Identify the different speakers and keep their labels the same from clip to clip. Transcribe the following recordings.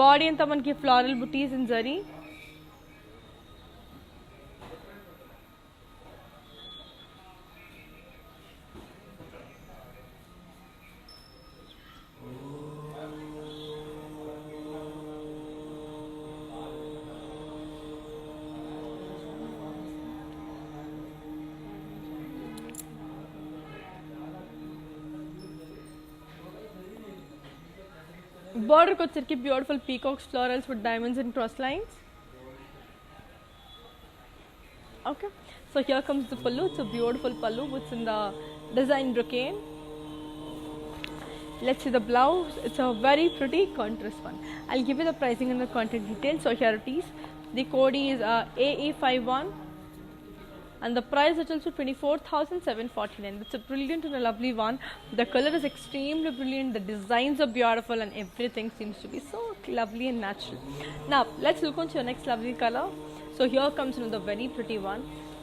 Speaker 1: Body అంతా మనకి floral buttis in zari. Border వచ్చరికి beautiful peacocks florals with diamonds and cross lines. Okay, so here comes the pallu. It's a beautiful pallu which in the design brocade. Let's see the blouse. It's a very pretty contrast one. I'll give you the pricing and the contact details. So here it is. The code is AE51 and the price is also 24,749. It's a brilliant and a lovely one. The color is extremely brilliant, the designs are beautiful and everything seems to be so lovely and natural. Now let's look on to your next lovely color. So here comes another very pretty one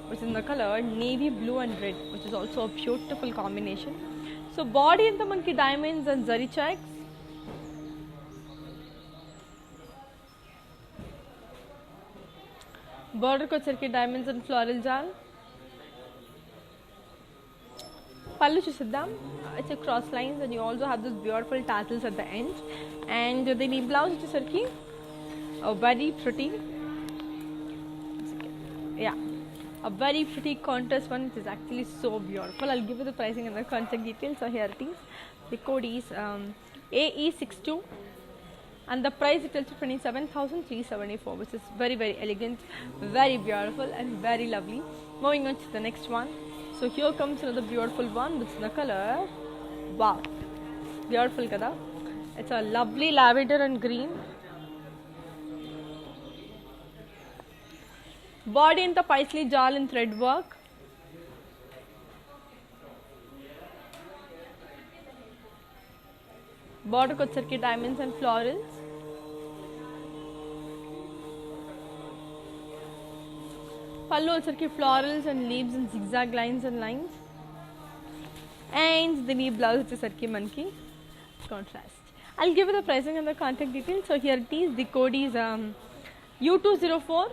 Speaker 1: which is in the color navy blue and red, which is also a beautiful combination. So body in the monkey diamonds and zari checks. Border ko circuit diamonds and floral jal. Pallu chusidam. It's a cross lines and you also have those beautiful tassels at the end. And the knee blouse is circuit. A very pretty. Yeah. A very pretty contrast one. It is actually so beautiful. I'll give you the pricing and the contact details. So here it is. The code is AE62. And the price is also 27,374, which is very elegant, very beautiful and very lovely. Moving on to the next one. So here comes another beautiful one which is the color, wow, beautiful kada. It's a lovely lavender and green. Body in the paisley jal in thread work. Border ko circuit diamonds and florals. Pallu circuit florals and leaves and zigzag lines and lines. And the knee blouse is circuit monkey contrast. I'll give you the pricing and the contact details. So here it is. The code is U204.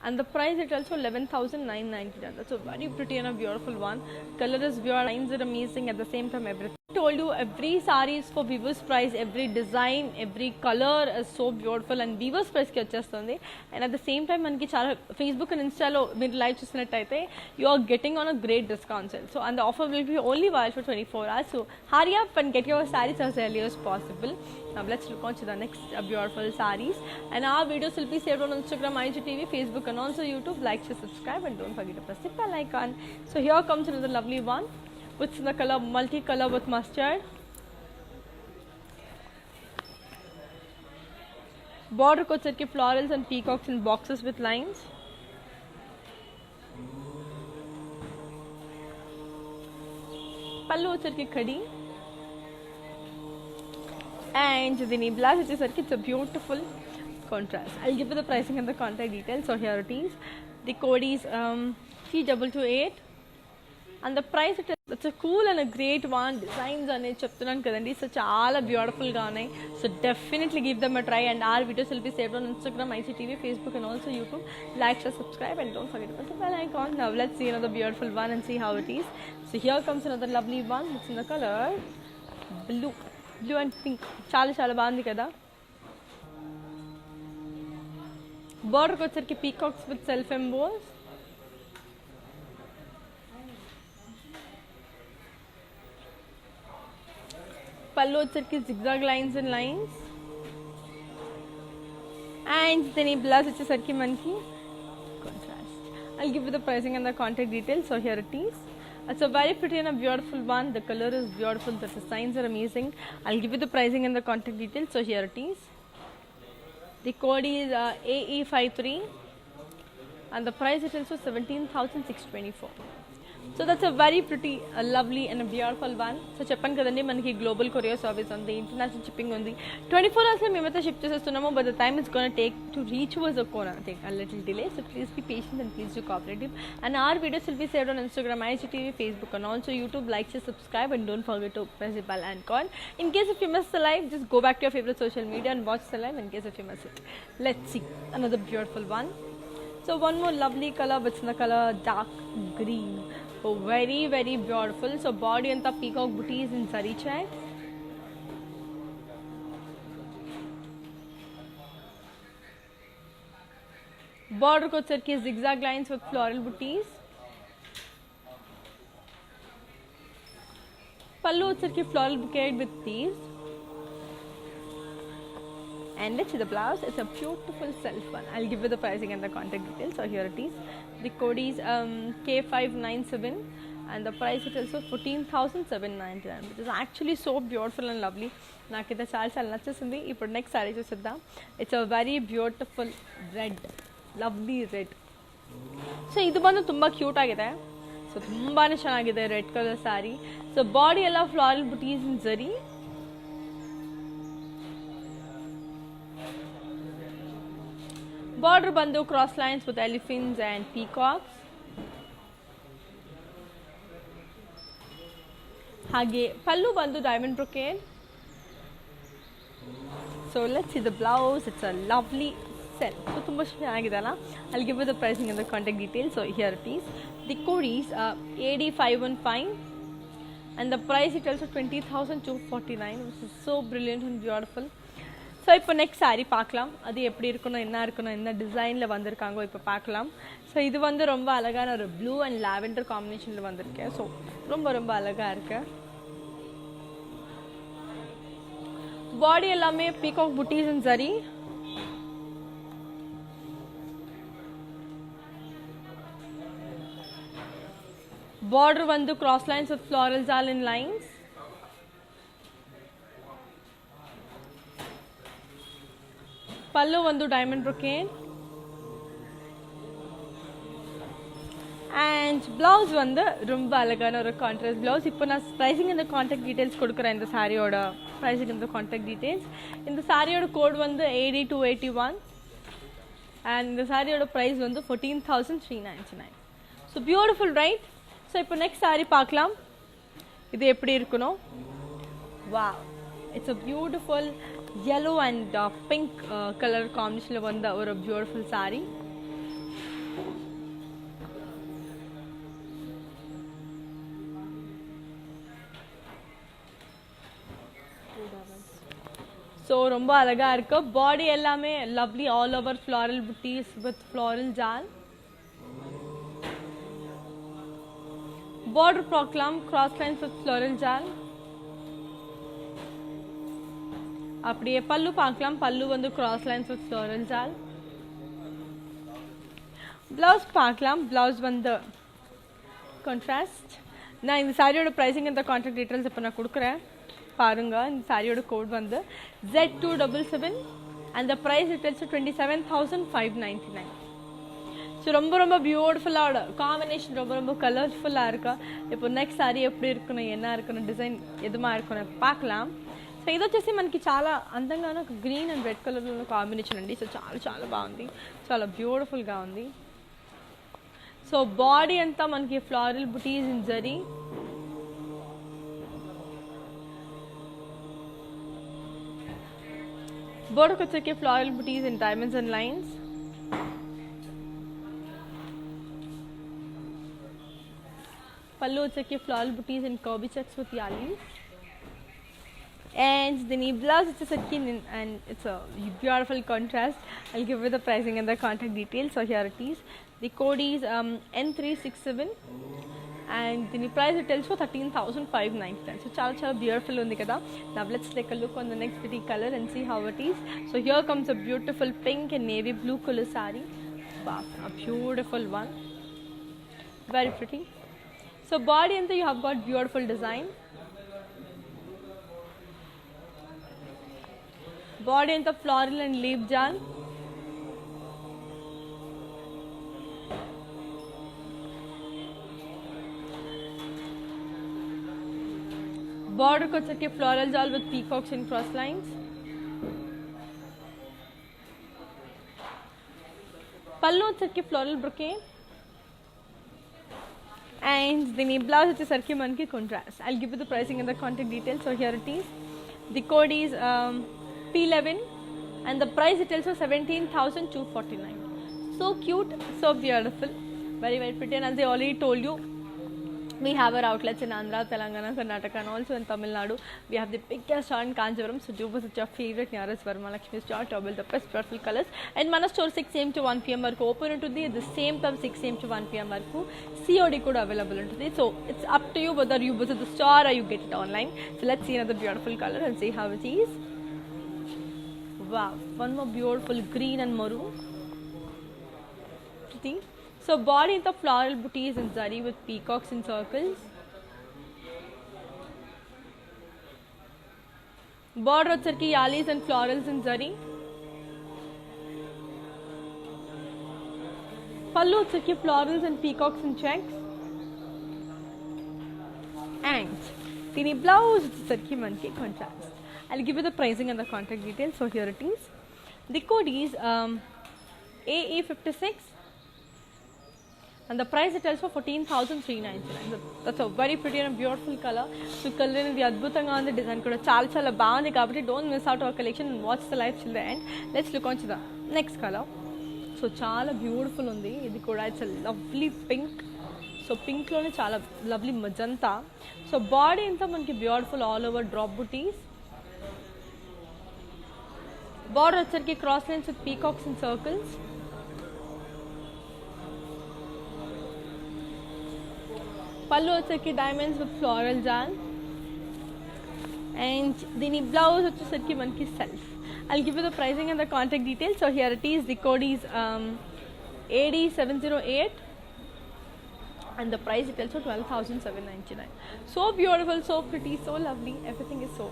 Speaker 1: And the price is also 11,999. That's a very pretty and a beautiful one. Color is beautiful, lines are amazing, at the same time everything. I told you every saree is for viewers price, every design, every color is so beautiful and viewers price ki vachchestundi. And at the same time manaki chala Facebook and Insta lo meer live chusinattaithe you are getting on a great discount sale. So and the offer will be only valid for 24 hours. So hurry up and get your sarees as early as possible. Now let's look on to the next beautiful sarees, and our videos will be saved on Instagram, IGTV, Facebook and also YouTube. Like, share, subscribe and don't forget to press the bell icon. So here comes another lovely one which is the color multicolor with mustard. Border ko circuit florals and peacocks in boxes with lines. Pallu circuit khadi. And the knee blouse, which is it's a beautiful contrast. I'll give you the pricing and the contact details. So here it is. The code is C228 and the price it's a cool and a great one. Designs on it cheptunnan kadandi, so chaala beautiful ga unnai. So definitely give them a try, and our videos will be saved on Instagram, IGTV, Facebook and also YouTube. Like, share, subscribe and don't forget to press the bell icon. Now let's see another beautiful one and see how it is. So here comes another lovely one. It's in the color blue and pink. Chaala bagundi kada. Border ko వచ్చరికి peacocks with self embossed. Pallu వచ్చరికి zigzag lines and lines. And then blouse వచ్చేసరికి మనకి contrast. I'll give you the pricing and the contact details. So here it is. It's a very pretty and a beautiful one. The color is beautiful. The designs are amazing. I'll give you the pricing and the contact details. So here it is. The code is AE53 and the price is also 17,624. So that's a very pretty, lovely and a beautiful one. So చెప్పాను కదండి మనకి global courier service ఉంది, international shipping ఉంది. 24 hours మేమైతే ship చేసేస్తున్నాము, but the time it's gonna take to reach was take a little delay. So please be patient and please do cooperate. And our videos will be saved on Instagram, IGTV, Facebook and also YouTube. Like, share, subscribe and don't forget to press the bell icon. In case if you missed the live, just go back to your favorite social media and watch the live in case if you missed it. Let's see another beautiful one. So one more lovely color, which is the color dark green. Oh, very very beautiful. So body and the peacock booties in zari check. Border ko circle zigzag lines with floral booties. Pallu circle floral bouquet with these. And let's see the blouse. It's a beautiful self one. I'll give you the pricing and the contact details. So here it is. The code is K597 and the price is also 14,799, which is actually so beautiful and lovely. నాకైతే చాలా నచ్చేసింది. ఇప్పుడు next sari చూసిద్దాం. It's a very beautiful red, lovely red. So ಇದು ಬಂದು ತುಂಬ cute ಆಗಿದೆ. So ತುಂಬಾ ಚೆನ್ನಾಗಿದೆ red colour sari. So body ಎಲ್ಲ floral buttis in zari. Border bandu cross lines with elephants and peacocks. Hage pallu bandu diamond brocade. So let's see the blouse. It's a lovely set. So tumba chennagide alla. I'll give you the pricing and the contact details. So here it is. The code is AD515 and the price is also 20,249, which is so brilliant and beautiful. So இப்போ next sari பார்க்கலாம். அது எப்படி இருக்கணும், என்ன டிசைனில் வந்திருக்காங்கோ இப்போ பார்க்கலாம். So இது வந்து ரொம்ப அழகான ஒரு ப்ளூ அண்ட் லாவெண்டர் காம்பினேஷனில் வந்திருக்கேன். ஸோ ரொம்ப ரொம்ப அழகாக இருக்கு. பாடி எல்லாமே பீகாக் புட்டீஸ் அண்ட் சரி. border vandu cross lines with florals all in lines. Pallu vandu diamond brocade. And blouse vandu romba alagana or contrast blouse. Ipo na pricing and the contact details kodukren in the saree oda pricing and the contact details. In the saree oda code vandu AD281 and the saree oda price vandu 14,399. So beautiful, right? So ipo next saree paakalam. Idu eppadi irukuno? Wow, it's a beautiful yellow and pink color combination la vanda or a beautiful saree. So romba alaga irukku. Body ellame lovely all over floral booties with floral jal. Border proclam cross lines with floral jal. அப்படியே பல்லு பார்க்கலாம். பல்லு வந்து cross lines with floral jal. Blouse பார்க்கலாம். Blouse வந்து contrast. நான் இந்த சாரியோட pricing and the contact details இப்போ நான் கொடுக்குறேன். பாருங்க, இந்த சாரியோட கோட் வந்து Z277 and the price it is 27,599. So ரொம்ப ரொம்ப பியூட்டிஃபுல்லாக காம்பினேஷன், ரொம்ப ரொம்ப கலர்ஃபுல்லாக இருக்கா. இப்போ நெக்ஸ்ட் சாரி எப்படி இருக்கணும், என்ன இருக்கணும், డిజైన్ ఎదుమా இருக்கணும் பார்க்கலாம். సో ఇది వచ్చేసి మనకి చాలా అందంగా గ్రీన్ అండ్ రెడ్ కలర్లో కాంబినేషన్ అండి. సో చాలా చాలా బాగుంది, చాలా బ్యూటిఫుల్గా ఉంది. సో బాడీ అంతా మనకి floral buttis in zari. Border వచ్చేకి floral booties in diamonds and lines. Pallu వచ్చేకి floral booties in curvy checks with yalis. And the knee blouse it's a skin and it's a beautiful contrast. I'll give you the pricing and the contact details. So here it is. The code is N367 and the price it tells for 13,599. So chala chala beautiful undi kada. Now let's take a look on the next pretty color and see how it is. So here comes a beautiful pink and navy blue color saree. Wow, a beautiful one, very pretty. So body and you have got beautiful design. Body and the floral and leaf jal. బార్డర్కి వచ్చేసరికి floral jaal with peacocks and cross lines. Pallu వచ్చేసరికి floral brocade and the blouse వచ్చేసరికి మనకి contrast. I'll give you the pricing and the contact details. So here it is. The code is P11 and the price details are 17,249. So cute, so beautiful, very very pretty. And as I already told you, we have our outlets in Andhra, Telangana, Karnataka and also in Tamil Nadu. We have the biggest store in Kanchipuram. So do visit your favorite nearest Varamahalakshmi store to avail the best beautiful colors. And mana store 6 am to 1 pm వరకు open ఉంటుంది. The same time 6 am to 1 pm వరకు COD కూడా available ఉంటుంది. So it's up to you whether you visit the store or you get it online. So let's see another beautiful color and see how it is. Wow, one more beautiful green and maroon. Pretty. So body in the floral booties and zari with peacocks in circles. Border వచ్చరికి yalis and florals in zari. Pallu వచ్చరికి florals and peacocks in checks. And the blouse వచ్చరికి మనకి contrast. I'll give you the pricing and the contact details. So here it is. The code is AE56. And the price it tells for 14,399. That's a very pretty and beautiful color. So color in the adbhutanga on the design kuda chala baagundi kabatti don't miss out our collection and watch the live till the end. Let's look on to the next color. So chala beautiful undi. Idi kuda it's a lovely pink. So pink lone chala lovely magenta. So body inta manki beautiful all over drop booties. Border వచ్చరికి cross lines with peacocks and circles. Pallu వచ్చరికి diamonds with floral jal. And the blouse వచ్చరికి మనకి self. I'll give you the pricing and the contact details. So here it is. The code is AD708 and the price it also 12,799. So beautiful, so pretty, so lovely. Everything is so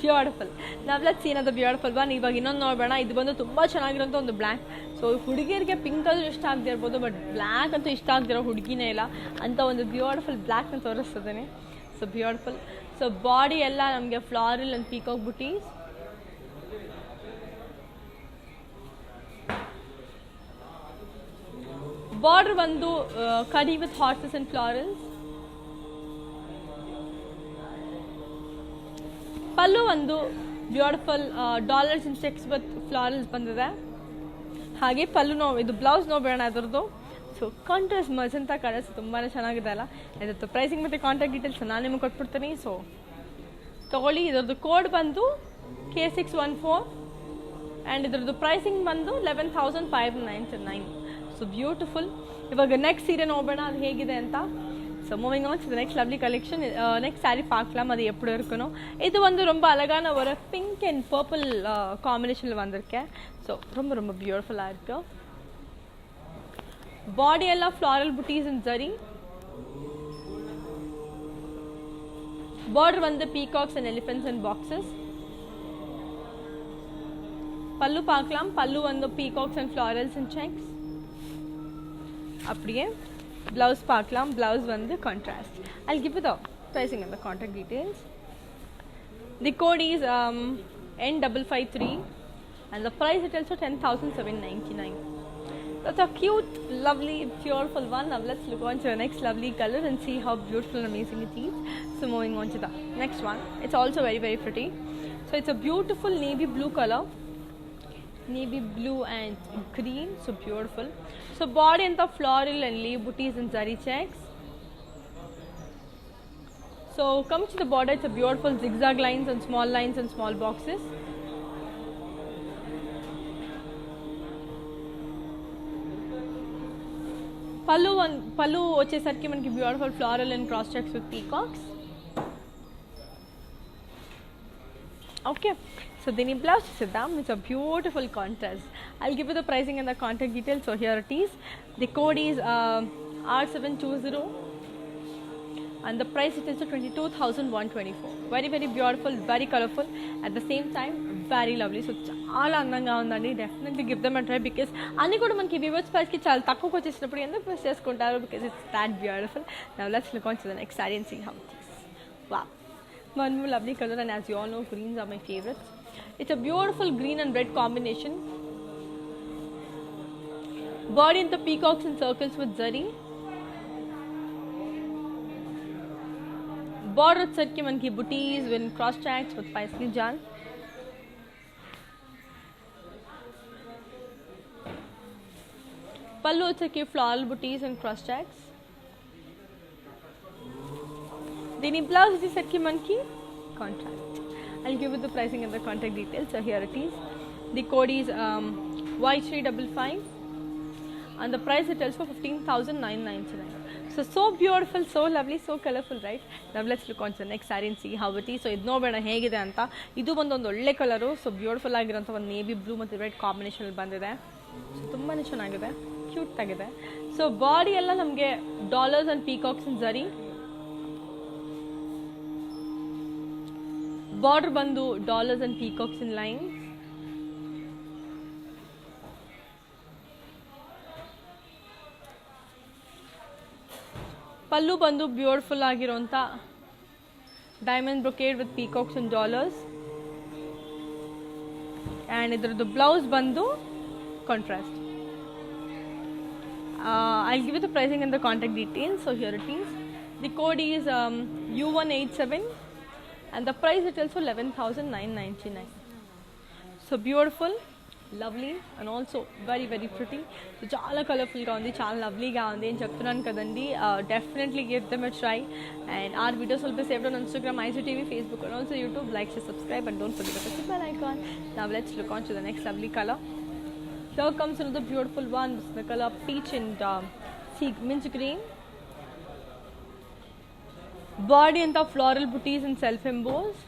Speaker 1: beautiful. Now let's see another beautiful one. ಇವಾಗ ಇನ್ನೊಂದು ನೋಡೋಣ. ಇದು ಬಂದು ತುಂಬಾ ಚೆನ್ನಾಗಿರೋಂಥ ಒಂದು black. So ಹುಡುಗಿಯರಿಗೆ pink ಆದ್ರೂ ಇಷ್ಟ ಆಗದೆ ಇರ್ಬೋದು, ಬಟ್ ಬ್ಲ್ಯಾಕ್ ಅಂತೂ ಇಷ್ಟ ಆಗದಿರೋ ಹುಡುಗಿನೇ ಇಲ್ಲ ಅಂತ ಒಂದು ಬ್ಯೂಟಿಫುಲ್ ಬ್ಲ್ಯಾಕ್ನ ತೋರಿಸ್ತದೇನೆ. So beautiful. ಸೊ ಬಾಡಿ ಎಲ್ಲ ನಮಗೆ floral and peacock buttis. Border ಬಂದು ಕಡಿ with horses and florals. Pallu ಒಂದು beautiful dollars in checks with florals ಬಂದಿದೆ. ಹಾಗೆ ಪಲ್ಲು ಇದು ಬ್ಲೌಸ್ ನೋಡೋಣ ಅದರದ್ದು. ಸೊ ಕಾಂಟ್ರಾಸ್ಟ್ ಮಜಂತಾ ಕಲರ್ಸ್ ತುಂಬಾ ಚೆನ್ನಾಗಿದೆ ಅಲ್ಲ. ಇದರದ್ದು ಪ್ರೈಸಿಂಗ್ ಮತ್ತು ಕಾಂಟ್ಯಾಕ್ಟ್ ಡೀಟೇಲ್ಸ್ ನಾನು ನಿಮಗೆ ಕೊಟ್ಬಿಡ್ತೀನಿ. ಸೊ ತಗೊಳ್ಳಿ. ಇದರದ್ದು ಕೋಡ್ ಬಂದು K614 ಆ್ಯಂಡ್ ಇದರದ್ದು ಪ್ರೈಸಿಂಗ್ ಬಂದು 11,599. So beautiful. ಇವಾಗ ನೆಕ್ಸ್ಟ್ ಸೀರೆ ನೋಡೋಣ ಅದು ಹೇಗಿದೆ ಅಂತ. So moving on to next lovely collection. Next sari பார்க்கலாம் அது எப்படி இருக்கணும். இது வந்து ரொம்ப அழகான ஒரு பிங்க் அண்ட் பர்பிள் காம்பினேஷனில் வந்திருக்கேன். ஸோ ரொம்ப ரொம்ப பியூட்டிஃபுல்லாக இருக்கு. பாடி எல்லாம் floral buttis and zari. Border வந்து peacocks and elephants and boxes. Pallu பார்க்கலாம். பல்லு வந்து peacocks and florals and checks. அப்படியே blouse பார்க்கலாம். blouse வந்து contrast. I'll give you the pricing and the contact details. The code is N553 and the price is also 10,799. That's a cute, lovely, beautiful one. Now let's look on to the next lovely color and see how beautiful and amazing it is. So moving on to the next one. It's also very very pretty. So it's a beautiful navy blue color. Navy blue and green, so beautiful. So body in the floral and leaf booties and zari checks. So come to the border, it's a beautiful zigzag lines and small boxes. pallu వచ్చేసరికి మనకి beautiful floral and cross checks with peacocks. Okay. So then blouse Siddham, it's a beautiful contrast. I'll give you the pricing and the contact details. So here it is. The code is R720 and the price it is 22,124. Very very beautiful, very colorful, at the same time very lovely. So చాలా అందంగా ఉందండి. Definitely give them a try because అన్నీ కూడా మనకి viewers ప్రైస్కి చాలా తక్కువకి వచ్చేసినప్పుడు ఎందుకు మిస్ చేసుకుంటారు, because it's that beautiful. Now let's look on to the next sari and see how it is. Wow, One more lovely color, and as you all know, greens are my favorites. It's a beautiful green and red combination. Body in the peacocks and circles with zari. Border వచ్చరికి మనకి booties with cross checks with paisley jal. Pallu వచ్చరికి floral booties and cross checks. Then blouse వచ్చేసరికి మనకి contrast. I'll give you the pricing and the contact details. So here it is. The code is Y355 and the price it tells for 15,999. So beautiful, so lovely, so colorful, right? Now let's look on the next saree and see how it is. So ಇದು ನೋಡೋಣ ಹೇಗಿದೆ ಅಂತ. ಇದು ಒಂದು ಒಳ್ಳೆ colour, so beautiful ಆಗಿರೋಂಥ ಒಂದು navy blue ಮತ್ತು ರೆಡ್ ಕಾಂಬಿನೇಷನ್ ಬಂದಿದೆ. ಸೊ ತುಂಬಾ ಚೆನ್ನಾಗಿದೆ, ಕ್ಯೂಟ್ ಆಗಿದೆ. ಸೊ ಬಾಡಿ ಎಲ್ಲ ನಮಗೆ dollars and peacocks in zari. Border ಬಂದು dollars and peacocks in lines. Pallu ಬಂದು ಬ್ಯೂಟಿಫುಲ್ ಆಗಿರೋಂಥ diamond brocade with peacocks and dollars. And ಇದರದ್ದು ಬ್ಲೌಸ್ ಬಂದು contrast. I'll give you the pricing and the contact details. So here it is. The code is U187 and the price it tells for 11,999. So beautiful, lovely and also very very pretty. So chaala colorful ga undi, chaala lovely ga undi అని చెప్తున్నాను కదండి. Definitely give them a try, and our videos will be saved on Instagram, IGTV, Facebook and also YouTube. Like, share, subscribe and don't forget to press the bell icon. Now let's look on to the next lovely color. Here comes another beautiful one. This is the color peach and sea mint green. Body and the floral booties and self embossed.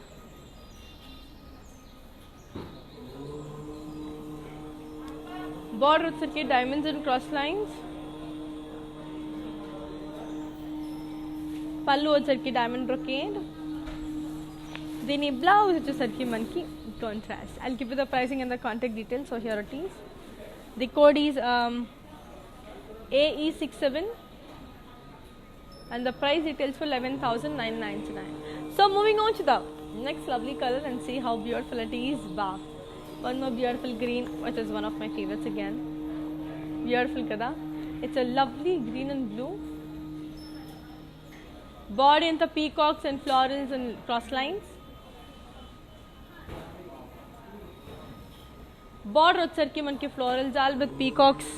Speaker 1: Border with diamonds and cross lines. Pallu వచ్చరికి diamond brocade. Then blouse వచ్చరికి మనకి contrast. I'll give you the pricing and the contact details. So here it is. The code is AE67 and the price details for 11,999. So moving on to the next lovely color and see how beautiful it is. Wow. One more beautiful green, which is one of my favorites again. Beautiful kada. It's a lovely green and blue. Body and the peacocks and florals and cross lines. Border వచ్చరికి మనకి floral jal with peacocks.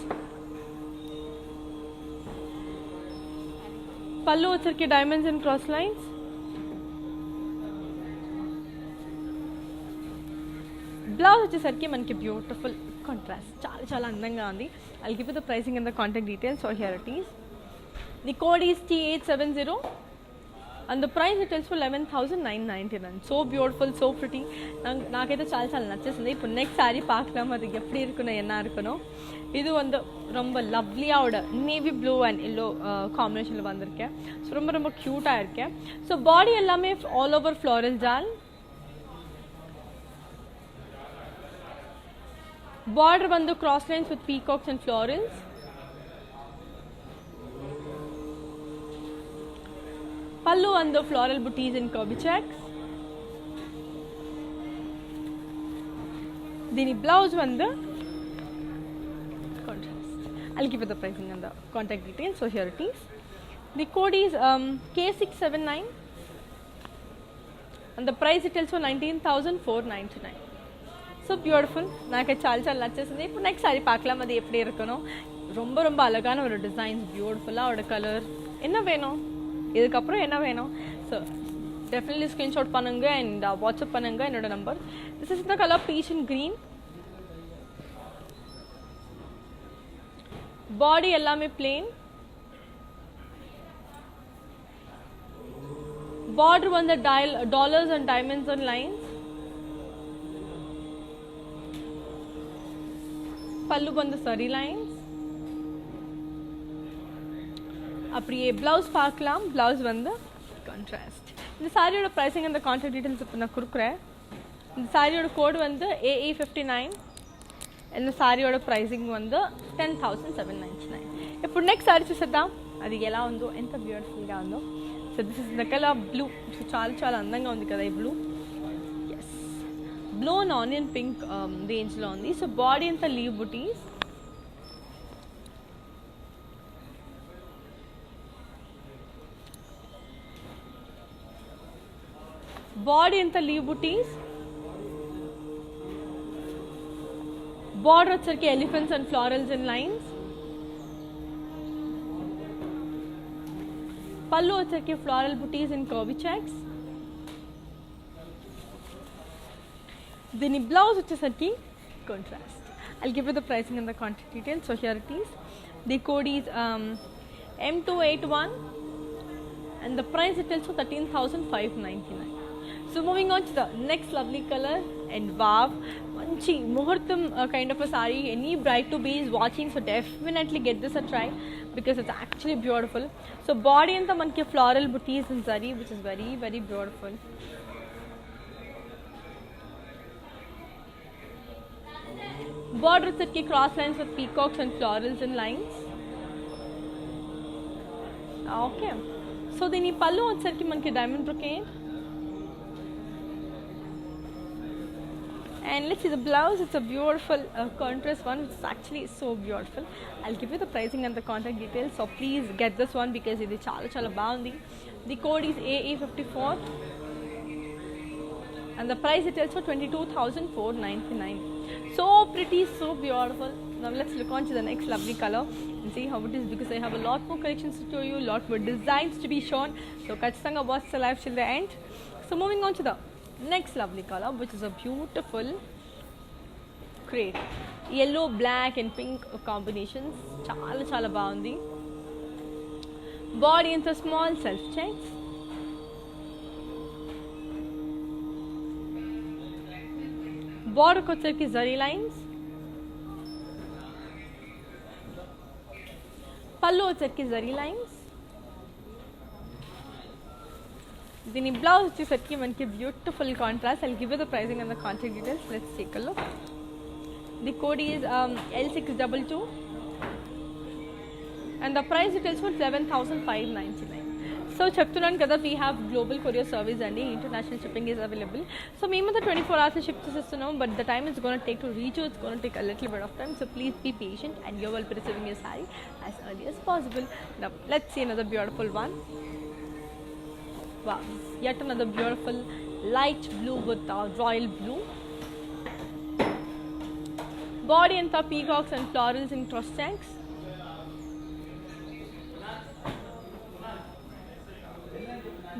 Speaker 1: పల్లు వచ్చరికి diamonds and cross lines. Blouse వచ్చేసరికి మనకి beautiful contrast, చాలా చాలా అందంగా ఉంది. I'll give you the pricing and the contact details. So here it is. The code is T870 and the price it tells for 11,999. So beautiful, so pretty. నాకైతే చాలా చాలా నచ్చేసింది. ఇప్పుడు నెక్స్ట్ సారీ பார்க்கலாம், அது எப்படி இருக்குன்னு என்ன இருக்கணும். இது வந்து ரொம்ப லவ்லியோட நேவி ப்ளூ அண்ட் எல்லோ காம்பினேஷனில் வந்திருக்கேன். ஸோ ரொம்ப ரொம்ப க்யூட்டாக இருக்கேன். ஸோ பாடி எல்லாமே ஆல் ஓவர் ஃப்ளாரல் ஜால். Border ಬಂದು cross lines with peacocks and florals. Pallu and floral booties and curvy checks. Then blouse ಬಂದು contrast. I'll give you the pricing and the contact details. So here it is. The code is K679 and the price it tells for 19,499. So beautiful. నాకు చాలా చాలా నచ్చేసింది. ఇప్పుడు next sorry பார்க்கலாம், அது எப்படி இருக்கணும். ரொம்ப ரொம்ப அழகான ஒரு டிசைன்ஸ், பியூட்டிஃபுல்லாக ஒரு கலர். என்ன வேணும் இதுக்கப்புறம், என்ன வேணும்? ஸோ டெஃபினெட்லி ஸ்க்ரீன்ஷாட் பண்ணுங்க அண்ட் வாட்ஸ்அப் பண்ணுங்க என்னோட number. This is the colour peach and green. Body எல்லாமே பிளெயின். பார்டர் வந்து dollars and diamonds and lines. Pallu வந்து சரி லைன்ஸ். அப்படியே பிளவுஸ் பார்க்கலாம். பிளவுஸ் வந்து கான்ட்ராஸ்ட். இந்த சாரியோட ப்ரைஸிங் அந்த கான்டாக்ட் டீட்டெயில்ஸ் இப்போ நான் கொடுக்குறேன். இந்த சாரியோட கோடு வந்து AE59. இந்த సారీயோட ప్రైసింగ్ வந்து 10,799. ఇప్పుడు నెక్స్ట్ సారీ చూసేద్దాం, అది ఎలా ఉందో, ఎంత బ్యూటిఫుల్గా ఉందో. So this is the colour blue. So చాలా చాలా అందంగా ఉంది కదా ఈ blue. Yes, blue and onion pink రేంజ్లో ఉంది. సో బాడీ అంతా లీవ్ బుటీస్. బాడీ అంతా లీవ్ బుటీస్. బార్డర్ వచ్చరికి elephants and florals and lines. పళ్ళు వచ్చరికి floral buttis and curvy checks. దీని బ్లౌజ్ వచ్చేసరికి contrast. I'll give you the pricing and the contact details. So here it is. The code is M281 and the price it tells for 13,599. So moving on to the next lovely color, and wow, manchi muhurtam kind of a saree. Any bride to be is watching, so definitely get this a try because it's actually beautiful. So body anta manki floral booties and zari, which is very very beautiful. Border set ki cross lines with peacocks and florals and lines. Okay, so dini pallu వచ్చరికి మనకి diamond brocade. And let's see the blouse. It's a beautiful contrast one. It's actually so beautiful. I'll give you the pricing and the contact details. So please get this one because it is chala chala baagundi. The code is AA54 and the price it tells for 22,499. So pretty, so beautiful. Now let's look on to the next lovely color and see how it is, because I have a lot more collections to show you, lot more designs to be shown. So kachithanga watch the live till the end. So moving on to the next lovely color, which is a beautiful crepe. Yellow, black and pink combinations. Chala chala baagundi. Body into small self checks. Border వచ్చరికి zari lines. పళ్ళు వచ్చరికి zari lines. దీని blouse వచ్చేసరికి మనకి beautiful contrast. I'll give you the pricing and the contact details. Let's take a look. The code is L622 and the price it is for 7,599. So చెప్తున్నాను కదా, we have global courier service and international shipping is available. So మేము the 24 hours ship చేస్తున్నాం, but the time is going to take to reach you. It's going to take a little bit of time. So please be patient and you will be receiving your saree as early as possible. Now let's see another beautiful one. Wow, yet another beautiful light blue with royal blue. Body and the peacocks and florals and cross checks.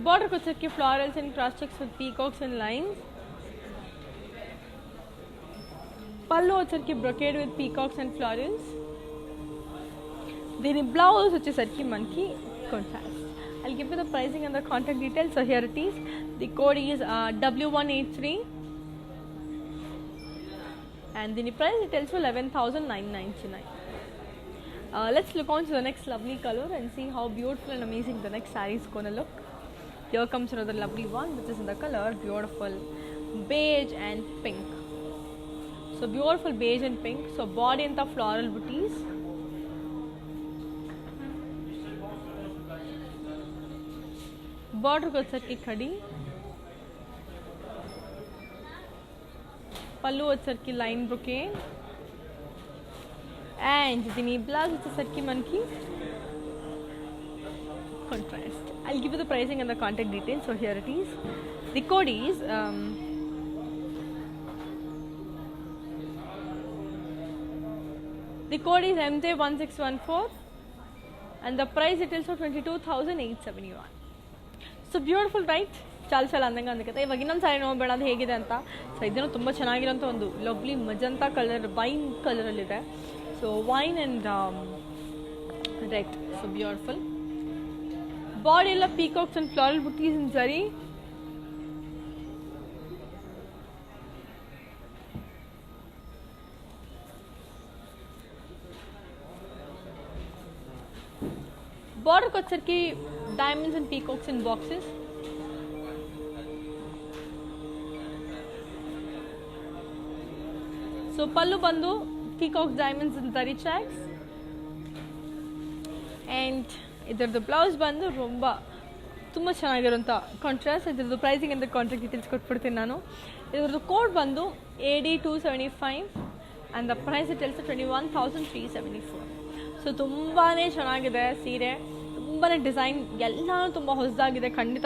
Speaker 1: Border వచ్చరికి florals and cross checks with peacocks and lines. పళ్ళు వచ్చరికి brocade with peacocks and florals. దీని blouse వచ్చేసరికి మనకి contrast. I'll give you the pricing and the contact details. So here it is. The code is W183 and the price it tells for 11,999. Let's look on to the next lovely color and see how beautiful and amazing the next saree is gonna look. Here comes another lovely one, which is in the color beautiful beige and pink. So beautiful beige and pink. So body and the floral booties. Border వచ్చరికి ఖడి. పళ్ళు వచ్చరికి line brocade and దీని blouse వచ్చేసరికి మనకి contrast. I'll give you the pricing and the contact details. So here it is. The code is MJ1614 and the price it is for 22,871. So beautiful, right? చాలా చాలా ಅಂದಂగా ఉంది కదా. ಇವಾಗ ಇನ್ನೊಂದು ಸಾರಿ ನೋಡಬೇಡ ಅದು ಹೇಗಿದೆ ಅಂತ. ಸೊ ಇದನ್ನು ತುಂಬ ಚೆನ್ನಾಗಿರೋಂಥ ಒಂದು ಲವ್ಲಿ ಮಜಂತಾ ಕಲರ್, ವೈನ್ ಕಲರಲ್ಲಿದೆ. So wine and red. So beautiful. Body ಎಲ್ಲ peacocks and floral buttis in zari. Border వచ్చరికి diamonds and peacocks in boxes. So pallu bandu peacocks, diamonds and zari checks, and idar the blouse bandu romba ತುಂಬ ಚೆನ್ನಾಗಿರೋಂಥ contrast. ಇದ್ರದ್ದು pricing ಅಂತ contract details ಕೊಟ್ಬಿಡ್ತೀನಿ ನಾನು. ಇದ್ರದ್ದು code ಬಂದು AD275 and the price details 21,374. So ತುಂಬಾ ಚೆನ್ನಾಗಿದೆ ಸೀರೆ, ತುಂಬಾ ಡಿಸೈನ್ ಎಲ್ಲನೂ ತುಂಬ ಹೊಸದಾಗಿದೆ. ಖಂಡಿತ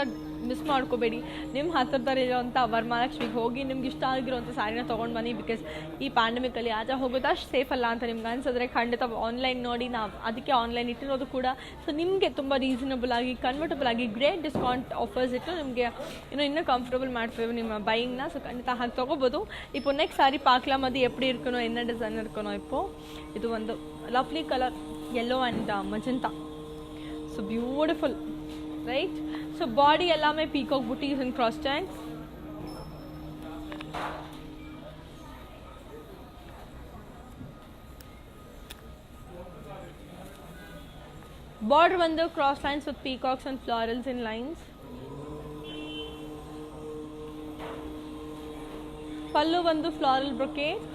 Speaker 1: ಮಿಸ್ ಮಾಡ್ಕೋಬೇಡಿ. ನಿಮ್ಮ ಹತ್ತಿರದಲ್ಲಿರೋಂಥ ವರಮಹಾಲಕ್ಷ್ಮಿಗೆ ಹೋಗಿ ನಿಮ್ಗೆ ಇಷ್ಟ ಆಗಿರೋಂಥ ಸ್ಯಾರಿನ ತೊಗೊಂಡು ಬನ್ನಿ. ಬಿಕಾಸ್ ಈ ಪ್ಯಾಂಡಮಿಕಲ್ಲಿ ಆಚೆ ಹೋಗೋದು ಅಷ್ಟು ಸೇಫ್ ಅಲ್ಲ ಅಂತ ನಿಮ್ಗೆ ಅನ್ಸಿದ್ರೆ ಖಂಡಿತ ಆನ್ಲೈನ್ ನೋಡಿ. ನಾವು ಅದಕ್ಕೆ ಆನ್ಲೈನ್ ಇಟ್ಟಿರೋದು ಕೂಡ. ಸೊ ನಿಮಗೆ ತುಂಬ ರೀಸನಬಲ್ ಆಗಿ, ಕನ್ವರ್ಟಬಲ್ ಆಗಿ, ಗ್ರೇಟ್ ಡಿಸ್ಕೌಂಟ್ ಆಫರ್ಸ್ ಇಟ್ಟು ನಿಮಗೆ ಇನ್ನೂ ಕಂಫರ್ಟಬಲ್ ಮಾಡ್ತೀವಿ ನಿಮ್ಮ ಬೈಯಿಂಗ್ನ. ಸೊ ಖಂಡಿತ ಹಾಗೆ ತೊಗೋಬೋದು. இப்போ ನೆಕ್ಸ್ಟ್ ಸಾರಿ பார்க்கலாம். ಅದು எப்படி இருக்கணும், என்ன டிசைன் இருக்கணும். இப்போது இது வந்து lovely colour yellow and magenta. So beautiful, right? So body எல்லாமே peacock booties and cross stacks. Border வந்து cross lines with peacocks and florals in lines. pallu வந்து floral brocade.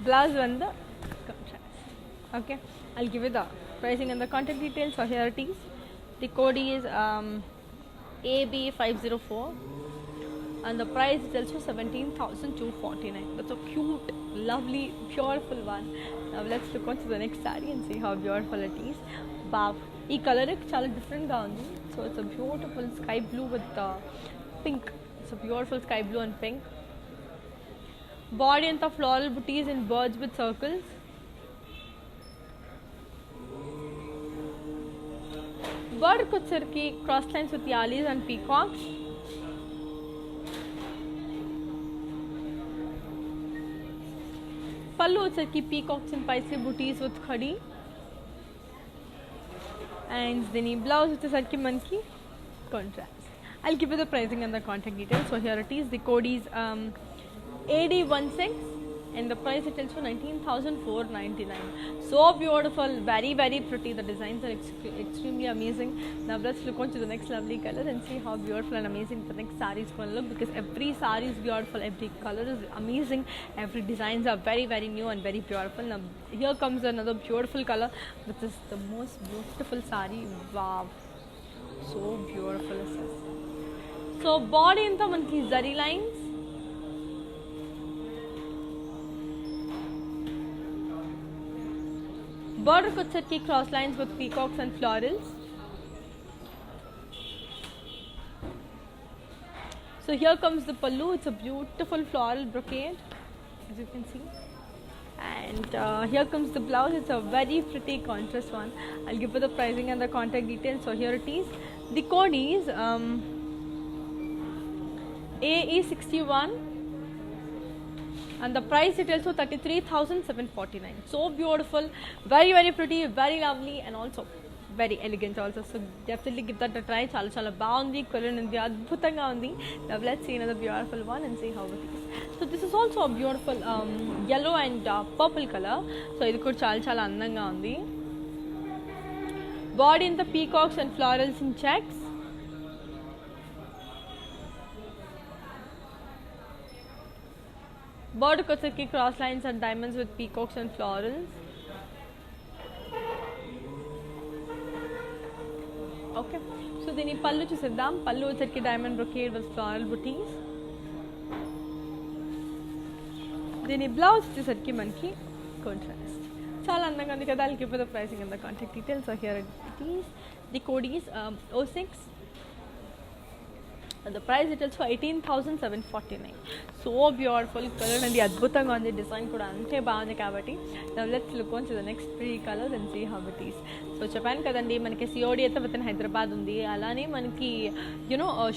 Speaker 1: Blouse and the contrast. Okay, I'll give you the pricing and the contact details. So here it is. The code is AB504 and the price is also 17,249. That's a cute, lovely, beautiful one. Now let's look on to the next saree and see how beautiful it is. Wow, this color is chala different ga undi. So it's a beautiful sky blue with pink. It's a beautiful sky blue and pink. Body and the floral booties in birds with circles. Bird kuchar-ki cross lines with yalis and peacocks. Pallu uchar-ki peacocks and paisley booties with khadi. And then blouse uchar-ki monkey contrast. I'll give you the pricing and the contact details. So here it is. The code is AD16 and the price it is for 19,499. So beautiful, very very pretty. The designs are extremely amazing. Now let's look on to the next lovely color and see how beautiful and amazing the next saree is going to look, because every saree is beautiful, every color is amazing, every designs are very very new and very beautiful. Now here comes another beautiful color, which is the most beautiful saree. Wow, so beautiful is this. So body in the monkey zari lines. Border kuchar ki cross lines with peacocks and florals. So here comes the pallu. It's a beautiful floral brocade, as you can see. And here comes the blouse. It's a very pretty contrast one. I'll give you the pricing and the contact details. So here it is. The code is AE61 and the price it also 33,749. So beautiful, very very pretty, very lovely, and also very elegant also. So definitely give that a try. Chala chala baagundi, color nindi adbhutanga undi. Now let's see another beautiful one and see how it is. So this is also a beautiful yellow and purple color. So idu kuda chala chala andanga undi. Body in the peacocks and florals in checks. Border kuchar ki cross lines and diamonds with peacocks and florals. Okay, so then pallu chusedam. Pallu kuchar ki diamond brocade with floral booties. Then blouse chusedam ki manki contrast. Chala andanga undi kada. I'll give you the pricing and the contact details. So here it is. The code is 06. And the price it is for 18,749. So beautiful color and the adbhutanga on the design kuda ante baagundi kabatti. Now let's look on to the next pretty color and see how it is. So Japan kadandi manaki COD అయితే within Hyderabad ఉంది. అలానే మనకి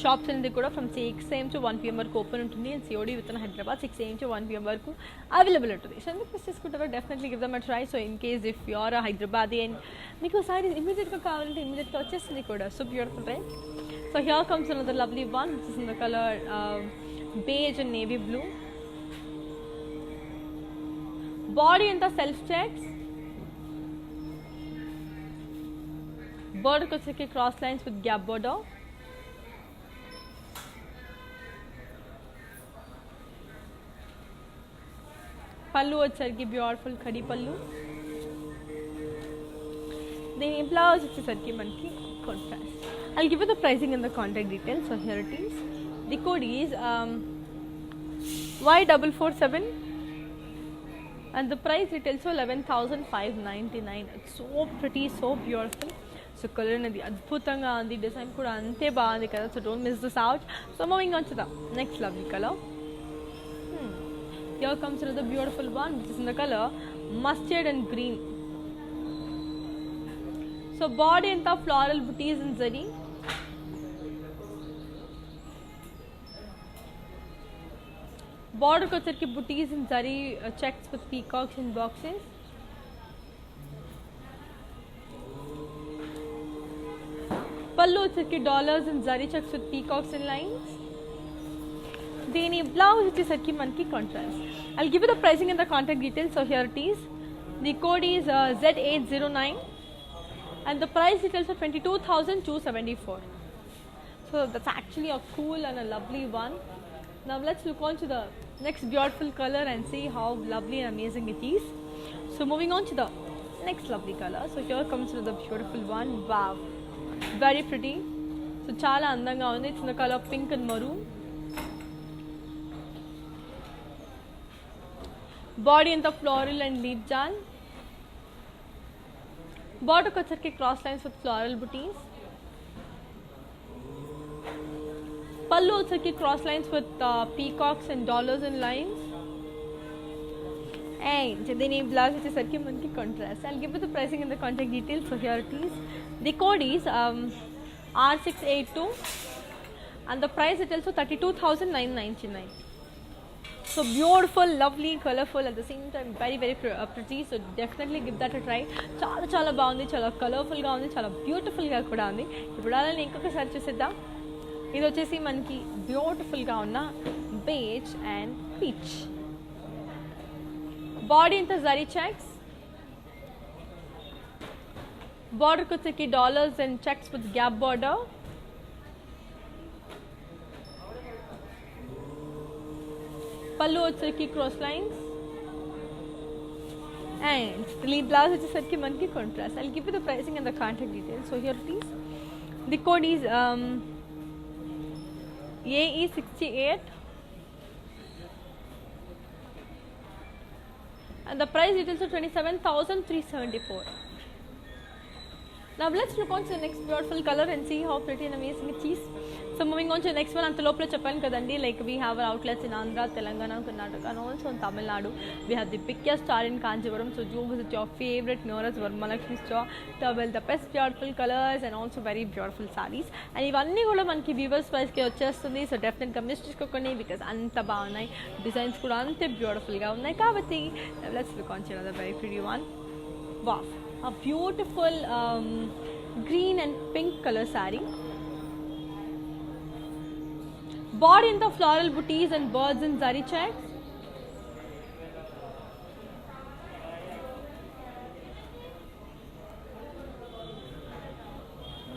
Speaker 1: shops అనేది కూడా from 6 AM to 1 PM వరకు open ఉంటుంది. And COD within Hyderabad 6 AM to 1 PM వరకు available ఉంటుంది. సో ఎందుకు మిస్ చేసుకుంటారో definitely give them a try. So in case if you are Hyderabadi and మీకు సారీ ఇమీడియట్గా కావాలంటే ఇమీడియట్గా వచ్చేస్తుంది కూడా. So beautiful, right? So here comes another lovely one, which is in the color beige and navy blue. Body in the self checks. Border kuchar ki cross lines with gap border. పళ్ళు వచ్చేసరికి beautiful khadi పళ్ళు. దీని blouse వచ్చేసరికి మనకి contrast. I'll give you the pricing and the contact details. So here it is. The code is Y447 and the price retails for 11,599. It's so pretty, so beautiful. So color అనేది అద్భుతంగా ఉంది, design కూడా అంతే బాగుంది కదా. So don't miss this out. So moving on to the next lovely color. Here comes another beautiful one which is in the color mustard and green. So body and the floral booties in zari. Border ko ki booties in zari checks with peacocks and boxes. Pallu ki dollars and zari checks with peacocks and lines. Deni blouse వచ్చేసరికి మనకి contrast. I'll give you the pricing and the contact details. So here it is. The code is Z809 and the price details are 22,274. So that's actually a cool and a lovely one. Now let's look on to the next beautiful color and see how lovely and amazing it is. So moving on to the next lovely color. So here comes to the beautiful one. Wow, very pretty. So chala andanga undi. It's in the color pink and maroon. Body in the floral and leaf jal. Border వచ్చరికి cross lines with floral booties. Pallu వచ్చరికి cross lines with peacocks and dollars and lines. And then blouse వచ్చేసరికి మనకి contrast. I'll give you the pricing and the contact details. So here it is. The code is R682 and the price is also 32,999. So beautiful, lovely, colorful at the same time, very pretty. So definitely give that a try. Chala baagundi, chala colorful ga undi, chala beautiful ga kuda undi. Ippudu alani inkoka చూసేద్దాం. ఇది వచ్చేసి మనకి beautiful గా ఉన్న beige and peach. Body ఇంత zari checks. Border వచ్చేసి dollars and checks with gap border. పళ్ళు వచ్చేసరికి cross lines and the blouse వచ్చేసరికి మనకి contrast. I'll give you the pricing and the contact details. So here it is. The code is AE68 and the price details are 27,374. Now let's look on to the next beautiful color and see how pretty and amazing it is. So moving on to the next one, anta lopla cheppanu kadandi, like we have our outlets in Andhra, Telangana, Karnataka and also in Tamil Nadu. We have the biggest star in Kanchipuram. So do visit your favorite Nora's Varmalakshmi store to avail the best beautiful colors and also very beautiful sarees. And ivanni kuda manaki viewers price ki vachestundi. So definitely గా miss చేసుకోకండి because అంత బాగున్నాయి, designs కూడా అంతే beautiful గా ఉన్నాయి కాబట్టి let's look on to another very pretty one. Wow, a beautiful green and pink color saree. Body in the floral booties and birds in zari checks.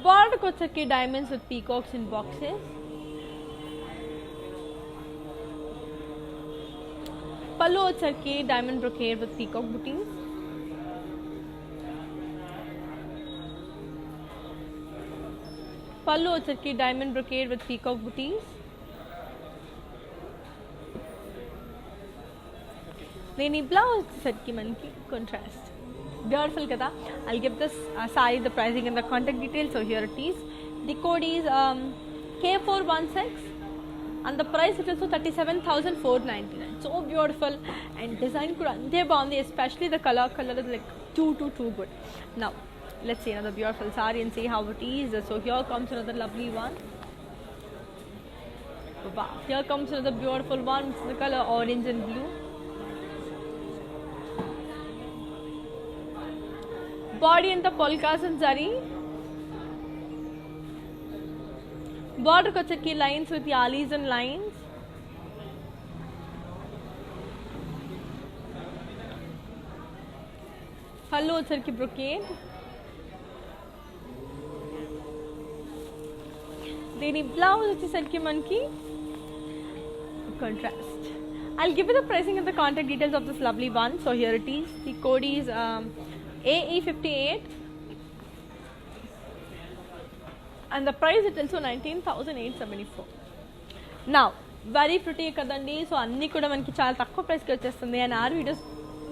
Speaker 1: Border kochaki diamonds with peacocks in boxes. Pallu ochaki diamond brocade with peacock booties. Pallu ochaki diamond brocade with peacock booties. Then blouse వచ్చేసరికి మనకి contrast. Beautiful kada. I'll give this saree the pricing and the contact details. So here it is. The code is K416 and the price is also 37,499. So beautiful and design kuda ante baagundi, especially the color is like too good. Now let's see another beautiful saree and see how it is. So here comes another lovely one. Wow, here comes another beautiful one. It's the color orange and blue. Body in the polkas and zari. Border kochaki lines with yalis and lines. Pallu వచ్చరికి brocade. దీని blouse వచ్చేసరికి మనకి contrast. I'll give you the pricing and the contact details of this lovely one. So here it is. The code is AE58 and the price it also 19,874. Now very pretty kadandi. So anni kuda manaki chaala takku price ki vachesthundi and our videos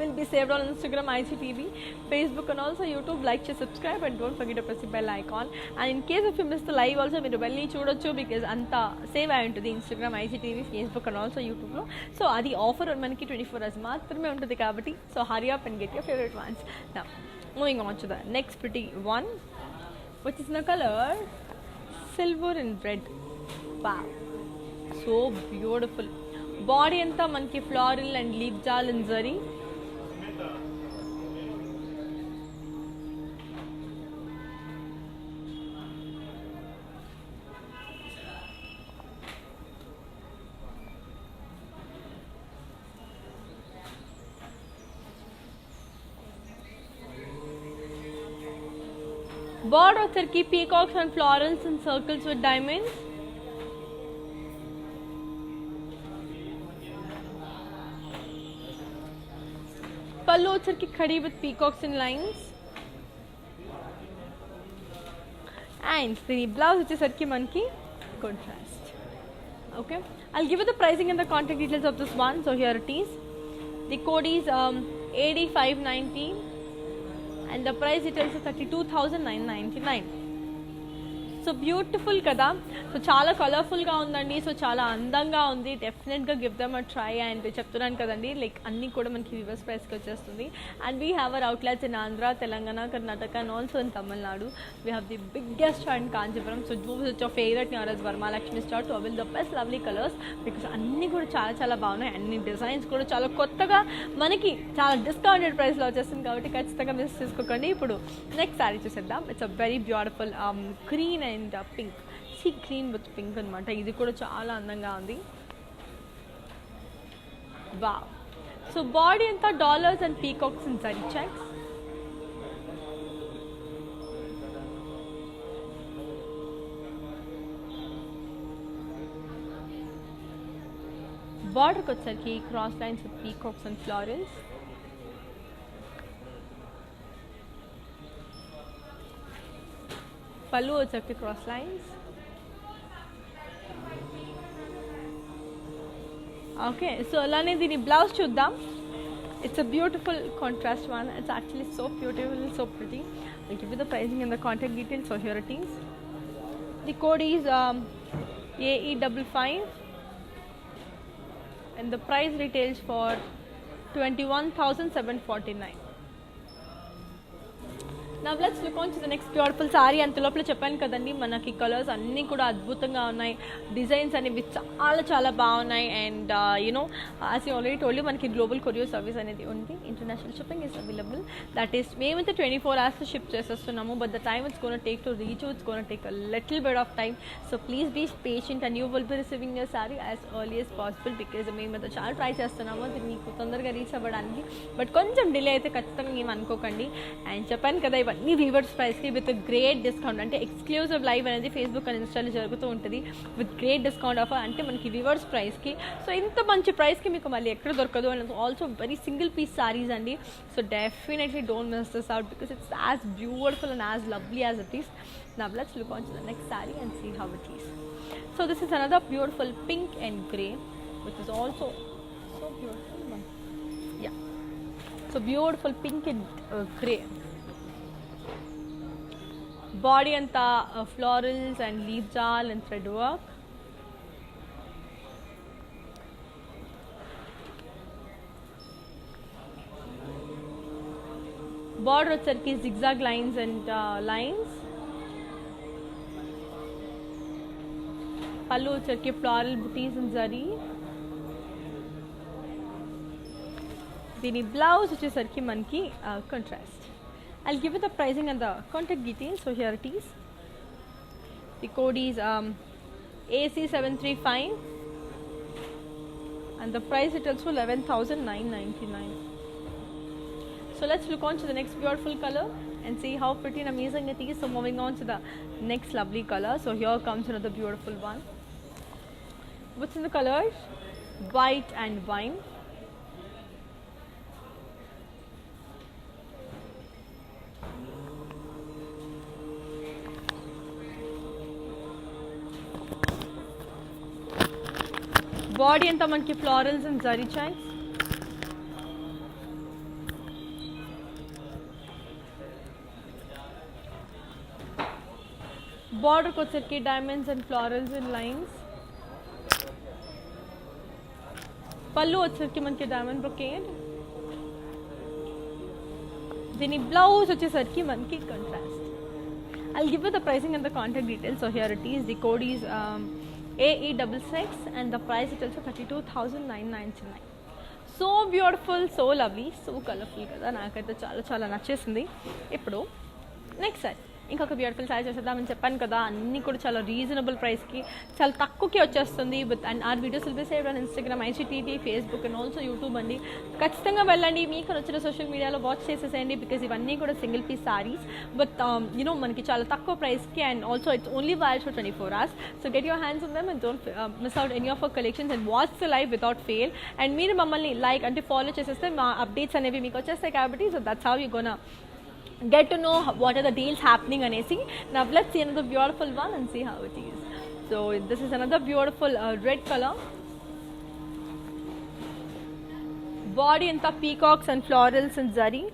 Speaker 1: will be saved on Instagram, IGTV, Facebook and also YouTube. Like, share, subscribe and don't forget to press the bell icon. And in case if you miss the live also మీరు వెళ్ళి చూడొచ్చు because అంతా save అయి ఉంటుంది Instagram, IGTV, Facebook and also YouTube లో. So అది offer మనకి 24 hours మాత్రమే ఉంటుంది కాబట్టి so hurry up and get your favorite ones. Now moving on to the next pretty one which is in the color silver and red. Wow, so beautiful. Body అంతా మనకి floral and leaf jal and zari. Border వచ్చరికి peacocks and florals and circles with diamonds. Pallu వచ్చరికి khadi with peacocks and lines. And the blouse వచ్చేసరికి మనకి contrast. Okay, I'll give you the pricing and the contact details of this one. So here it is. The code is AD590 and the price it is 32,999. So beautiful కదా. So చాలా కలర్ఫుల్గా ఉందండి. So చాలా అందంగా ఉంది. డెఫినెట్గా give them a try. And చెప్తున్నాను కదండి లైక్ అన్నీ కూడా మనకి రివర్స్ ప్రైస్కి వచ్చేస్తుంది. And we have our outlets in Andhra, Telangana, Karnataka and also in Tamil Nadu. We have the biggest and Kanchipuram. So do visit your favourite near us Varamahalakshmi store to avail the best lovely colours because అన్నీ కూడా చాలా చాలా బాగున్నాయి. అన్ని డిజైన్స్ కూడా చాలా కొత్తగా మనకి చాలా డిస్కౌంటెడ్ ప్రైస్లో వచ్చేస్తుంది కాబట్టి ఖచ్చితంగా మిస్ చేసుకోకండి. ఇప్పుడు నెక్స్ట్ శారీ చూసేద్దాం. It's a very beautiful green and pink, sea green with pink అనమాట. ఇది కూడా చాలా అందంగా ఉంది. వా సో బాడీ అంతా dollars and peacocks and zari checks. బార్డర్కి వచ్చరికి cross lines with peacocks and florals. పళ్ళు వచ్చరికి క్రాస్ లైన్స్. ఓకే, సో అలానే దీని బ్లౌజ్ చూద్దాం. It's a beautiful contrast one. It's actually so beautiful, so pretty. I'll give you the pricing and the contact details. So here it is. The code is AE55 and the price retails for 21,749. Now let's look on to the next beautiful saree. అంత లోపల చెప్పాను కదండి మనకి colours అన్నీ కూడా అద్భుతంగా ఉన్నాయి. Designs అనేవి చాలా చాలా బాగున్నాయి. And you know as you already told మనకి గ్లోబల్ కొరియర్ సర్వీస్ అనేది ఉంది. International shipping is available. That is మేమైతే 24 hours షిప్ చేసేస్తున్నాము. But the time it's gonna take to reach, it's gonna take a little bit of time. So please be patient and you will be receiving your sari as early as possible because మేమైతే చాలా try చేస్తున్నాము అది మీకు తొందరగా reach అవ్వడానికి. But కొంచెం delay అయితే ఖచ్చితంగా ఏమి అనుకోకండి. అండ్ చెప్పాను కదా ఇవన్నీ రివర్స్ ప్రైస్కి విత్ గ్రేట్ డిస్కౌంట్. అంటే ఎక్స్క్లూజివ్ లైవ్ అనేది ఫేస్బుక్ అండ్ ఇన్స్టాలో జరుగుతూ ఉంటుంది విత్ గ్రేట్ డిస్కౌంట్ ఆఫర్. అంటే మనకి రివర్స్ ప్రైస్కి. సో ఇంత మంచి ప్రైస్కి మీకు మళ్ళీ ఎక్కడ దొరకదు. And also very single piece saris అండి. So definitely don't miss this out because it's as beautiful and as lovely as it is. Now let's look on to the next saree and see how it is. So this is another beautiful pink and grey which is also so beautiful. Yeah, so beautiful pink and grey. Body anta florals and leaf jal and thread work. Border వచ్చరికి zigzag lines and lines. పళ్ళు వచ్చరికి floral booties and zari. దీని blouse వచ్చేసరికి మనకి contrast. I'll give you the pricing and the contact details. So here it is. The code is AC735 and the price it also 11,999. So let's look on to the next beautiful color and see how pretty and amazing it is. So moving on to the next lovely color. So here comes another beautiful one. What's in the colors? white and wine. Body anta manki florals and zari chimes. Border kochaki diamonds and florals and lines. Pallu వచ్చేసరికి మనకి diamond brocade. దీని blouse వచ్చేసరికి మనకి contrast. I'll give you the pricing and the contact details. So here it is. The code is AE66 and the price is also 32,999. So beautiful, so lovely, so colorful కదా. నాకైతే చాలా చాలా నచ్చేసింది. ఇప్పుడు next sorry ఇంకొక beautiful sorry చేసేద్దామని చెప్పాను కదా. అన్నీ కూడా చాలా రీజనబుల్ ప్రైస్కి చాలా తక్కువకి వచ్చేస్తుంది. With and our videos will be saved on Instagram, IGTV, Facebook and also YouTube అండి. ఖచ్చితంగా వెళ్ళండి, మీకు వచ్చిన సోషల్ మీడియాలో వాచ్ చేసేసేయండి. బికాజ్ ఇవన్నీ కూడా single piece saris with you know మనకి చాలా తక్కువ ప్రైస్కి and also it's only valid for 24 hours. So get your hands on them and don't miss out any of our collections and watch the live without fail. And మీరు మమ్మల్ని like అంటే follow చేసేస్తే మా updates అనేవి మీకు వచ్చేస్తాయి కాబట్టి so that's how you gonna get to know what are the deals happening anesi. Now let's see another beautiful one and see how it is. So this is another beautiful red color. Body anta peacocks and florals and zari.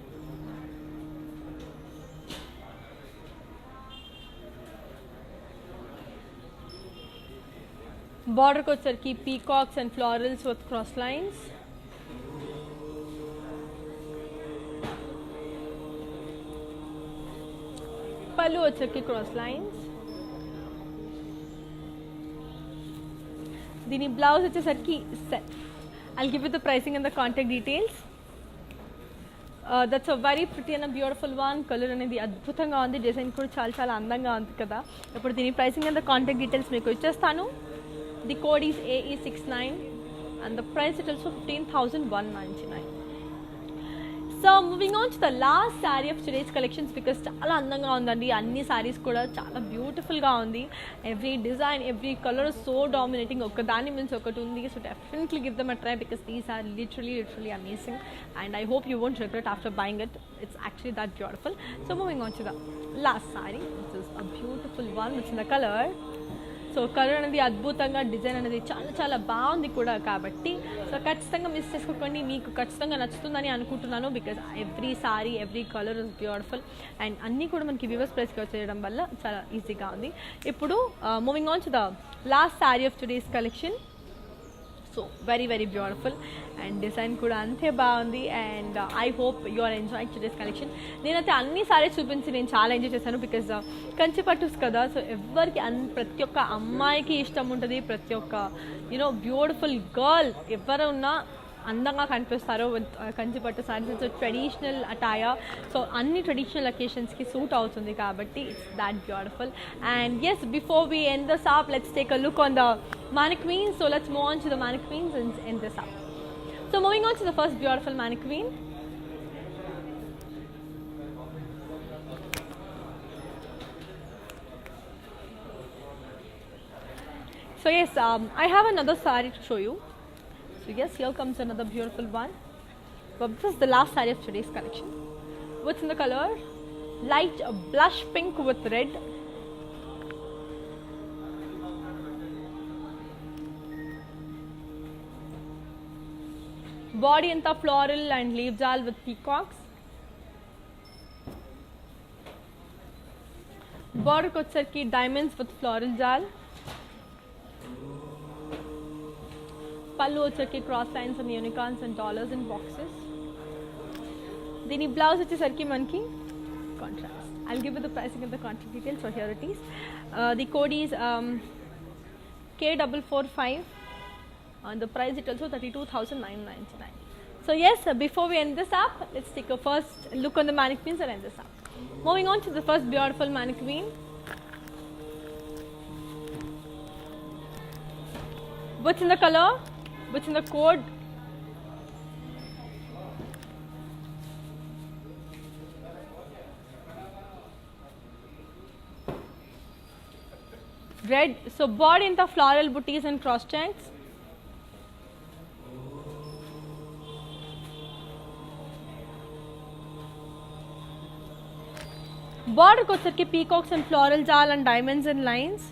Speaker 1: Border ko sarki peacocks and florals with cross lines. Pallu వచ్చేసరికి cross lines. దీని blouse వచ్చేసరికి set. I'll give you the pricing and the contact details. That's a very pretty and a beautiful one. Colour అనేది అద్భుతంగా ఉంది, design కూడా చాలా చాలా అందంగా ఉంది కదా. ఇప్పుడు దీని pricing and the contact details మీకు ఇచ్చేస్తాను. The code is AE69 and the price is also 15,199. So moving on to the last sari of today's collections because చాలా అందంగా ఉందండి. అన్ని శారీస్ కూడా చాలా బ్యూటిఫుల్గా ఉంది. Every design, every colour so dominating, ఒక దాని మీన్స్ ఒకటి ఉంది. So definitely give them a try because these are literally amazing and I hope you won't regret after buying it. It's actually that beautiful. So moving on to the last sari which is a beautiful one which in the colour. So colour అనేది అద్భుతంగా, design అనేది చాలా చాలా బాగుంది కూడా కాబట్టి so ఖచ్చితంగా miss చేసుకోకండి. మీకు ఖచ్చితంగా నచ్చుతుందని అనుకుంటున్నాను because every sorry, every colour is beautiful and అన్నీ కూడా మనకి వ్యూవర్స్ ప్రైస్కి వచ్చేయడం వల్ల చాలా ఈజీగా ఉంది. ఇప్పుడు moving on to the last sari of today's collection. So very very beautiful and design కూడా అంతే బాగుంది and I hope you are enjoying today's collection. నేనైతే అన్ని సారీస్ చూపించి నేను చాలా ఎంజాయ్ చేశాను బికాజ్ కంచి పట్టుస్ కదా. సో ఎవరికి ప్రతి ఒక్క అమ్మాయికి ఇష్టం ఉంటుంది, ప్రతి ఒక్క యూనో బ్యూటిఫుల్ గర్ల్ ఎవరున్నా అందంగా కనిపిస్తారో with Kanchi pattu saris. It's traditional attire. So అన్ని ట్రెడిషనల్ అకేషన్స్కి సూట్ అవుతుంది కాబట్టి it's that beautiful. And yes, before we end this up let's take a look on the mannequins. So let's move on to the mannequins and end this up. So moving on to the first beautiful mannequin. So yes, I have another saree to show you. So yes, here comes another beautiful one. But this is the last saree of today's collection. What's in the color? Light blush pink with red. Body anta floral and leaf jal with peacocks. Border kochsarki diamonds with floral jal. Pallu వచ్చేసరికి cross lines and unicorns and dollars and boxes. దీని blouse వచ్చేసరికి మనకి contrast. I'll give you the pricing and the contact details. So here it is. The code is K445. And the price is also 32,999. So yes, before we end this up, let's take a first look on the mannequins and end this up. Moving on to the first beautiful mannequin. What's in the color? What's in the code? Red. So body in the floral booties and cross checks. బార్డర్కి వచ్చరికి peacocks and floral జాల్ and diamonds and lines.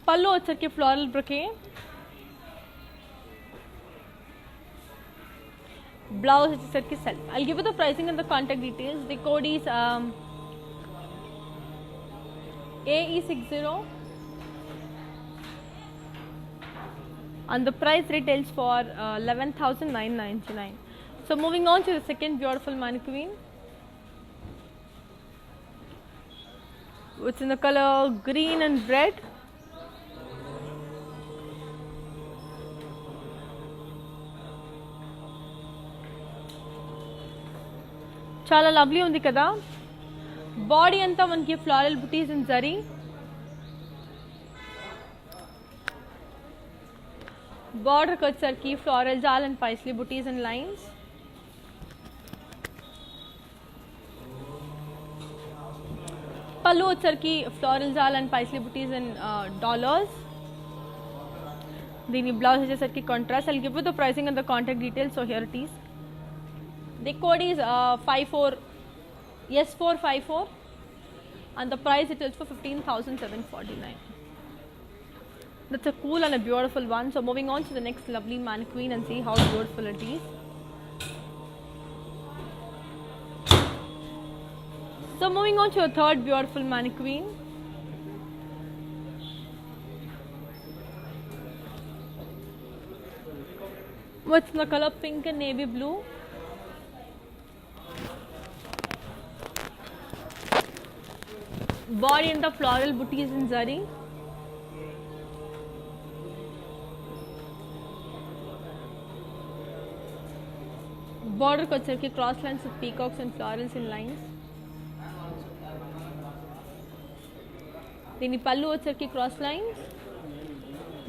Speaker 1: పళ్ళు వచ్చరికి floral brocade. Blouse వచ్చేసరికి self. I'll give you the pricing and the contact details. The code is AE60 and the price retails for 11,999. So moving on to the second beautiful mannequin, which in the color green and red. చాలా lovely ఉంది కదా. Body అంతా మనకి floral buttis and zari. బార్డర్కి వచ్చేసరికి floral జాల్ and Paisley buttis and lines. Pallu వచ్చేసరికి floral జాల్ and Paisley buttis and dollars. దీని బ్లౌజ్ వచ్చేసరికి contrast. I'll give you the pricing and the contact details. So here it is. The code is 5454 and the price it is for 15,749. That's a cool and a beautiful one. So moving on to the next lovely mannequin and see how beautiful it is. So moving on to a third beautiful mannequin. What's the color pink and navy blue? Body in the floral booties in zari. Border ko వచ్చరికి cross lines with peacocks and florals in lines. దీని పళ్ళు వచ్చరికి cross lines.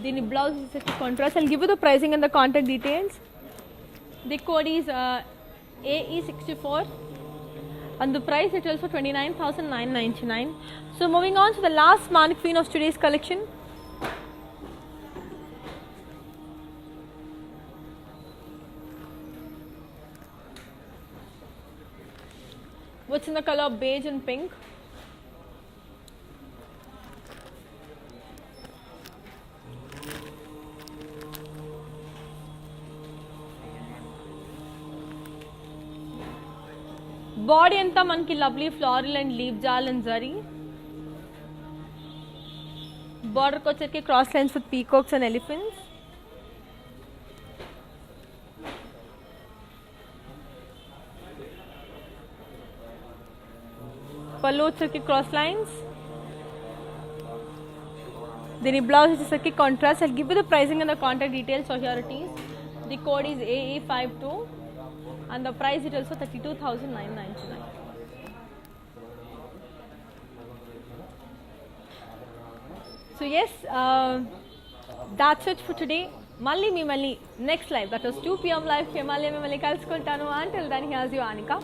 Speaker 1: దీని blouse వచ్చరికి contrast. I'll give you the pricing and the contact details. The code is AE64 and the price it is for 29,999. So moving on to the last mannequin of today's collection. What's in the color beige and pink. Body అంతా మనకి lovely floral and leaf జాల్ and zari. బార్డర్కి వచ్చరికి cross lines with peacocks and elephants. పళ్ళు వచ్చరికి cross lines. దీని blouse వచ్చేసరికి contrast. I'll give you the pricing and the contact details. So here it is. The code is AE52 and the price it is also 32,999. So yes, that's it for today. Malli me malli next live, that was 2 PM live Himalaya me malli kalusukuntanu. Until then, here's you Anika.